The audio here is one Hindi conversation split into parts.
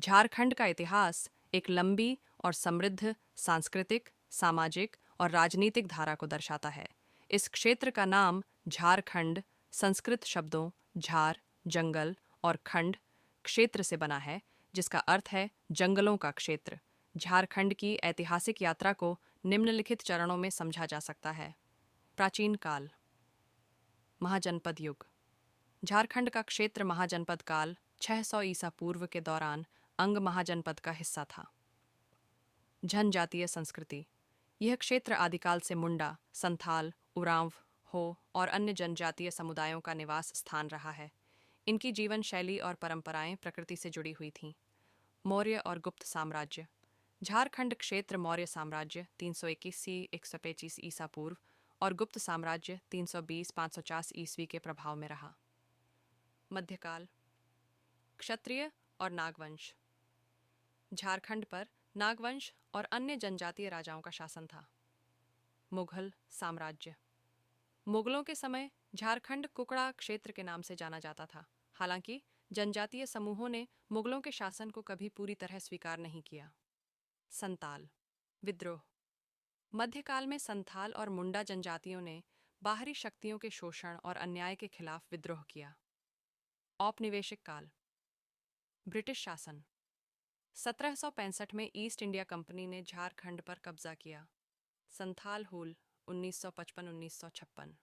झारखंड का इतिहास एक लंबी और समृद्ध सांस्कृतिक, सामाजिक और राजनीतिक धारा को दर्शाता है। इस क्षेत्र का नाम झारखंड संस्कृत शब्दों झार, जंगल और खंड, क्षेत्र से बना है, जिसका अर्थ है जंगलों का क्षेत्र। झारखंड की ऐतिहासिक यात्रा को निम्नलिखित चरणों में समझा जा सकता है। प्राचीन काल, महाजनपद युग। झारखंड का क्षेत्र महाजनपद काल 600 ईसा पूर्व के दौरान अंग महाजनपद का हिस्सा था। जनजातीय संस्कृति। यह क्षेत्र आदिकाल से मुंडा, संथाल, उरांव, हो और अन्य जनजातीय समुदायों का निवास स्थान रहा है। इनकी जीवन शैली और परंपराएं प्रकृति से जुड़ी हुई थीं। मौर्य और गुप्त साम्राज्य। झारखंड क्षेत्र मौर्य साम्राज्य 321 सी 125 ईसा पूर्व और गुप्त साम्राज्य 320-550 ईस्वी के प्रभाव में रहा। मध्यकाल, क्षत्रिय और नागवंश। झारखंड पर नागवंश और अन्य जनजातीय राजाओं का शासन था। मुगल साम्राज्य। मुगलों के समय झारखंड कुकड़ा क्षेत्र के नाम से जाना जाता था। हालांकि जनजातीय समूहों ने मुगलों के शासन को कभी पूरी तरह स्वीकार नहीं किया। संताल विद्रोह। मध्यकाल में संथाल और मुंडा जनजातियों ने बाहरी शक्तियों के शोषण और अन्याय के खिलाफ विद्रोह किया। औपनिवेशिक काल, ब्रिटिश शासन। 1765 में ईस्ट इंडिया कंपनी ने झारखंड पर कब्जा किया। संथाल हूल 1955-1956।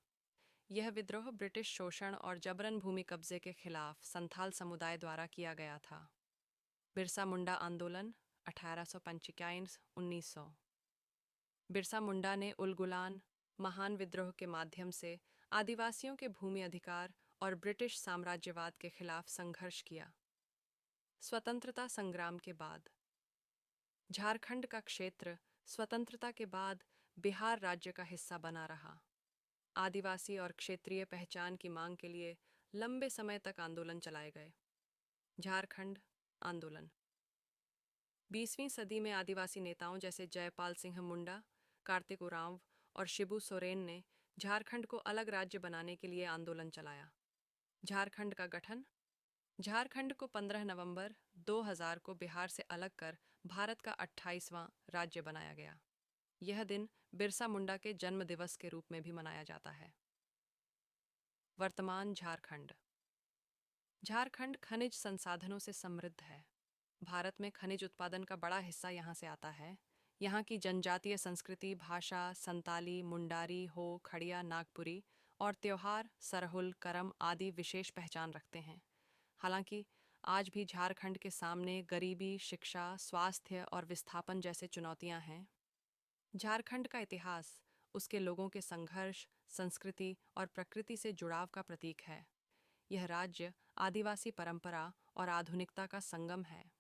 यह विद्रोह ब्रिटिश शोषण और जबरन भूमि कब्जे के खिलाफ संथाल समुदाय द्वारा किया गया था। बिरसा मुंडा आंदोलन 1855-1900। बिरसा मुंडा ने उलगुलान महान विद्रोह के माध्यम से आदिवासियों के भूमि अधिकार और ब्रिटिश साम्राज्यवाद के खिलाफ संघर्ष किया। स्वतंत्रता संग्राम के बाद। झारखंड का क्षेत्र स्वतंत्रता के बाद बिहार राज्य का हिस्सा बना रहा। आदिवासी और क्षेत्रीय पहचान की मांग के लिए लंबे समय तक आंदोलन चलाए गए। झारखंड आंदोलन। 20वीं सदी में आदिवासी नेताओं जैसे जयपाल सिंह मुंडा, कार्तिक उरांव और शिबू सोरेन ने झारखंड को अलग राज्य बनाने के लिए आंदोलन चलाया। झारखंड का गठन। झारखंड को 15 नवंबर 2000 को बिहार से अलग कर भारत का 28वां राज्य बनाया गया। यह दिन बिरसा मुंडा के जन्म दिवस के रूप में भी मनाया जाता है। वर्तमान झारखंड। झारखंड खनिज संसाधनों से समृद्ध है। भारत में खनिज उत्पादन का बड़ा हिस्सा यहाँ से आता है। यहाँ की जनजातीय संस्कृति, भाषा, संताली, मुंडारी, हो, खड़िया, नागपुरी और त्योहार सरहुल, करम आदि विशेष पहचान रखते हैं। हालांकि आज भी झारखंड के सामने गरीबी, शिक्षा, स्वास्थ्य और विस्थापन जैसे चुनौतियां हैं। झारखंड का इतिहास उसके लोगों के संघर्ष, संस्कृति और प्रकृति से जुड़ाव का प्रतीक है। यह राज्य आदिवासी परंपरा और आधुनिकता का संगम है।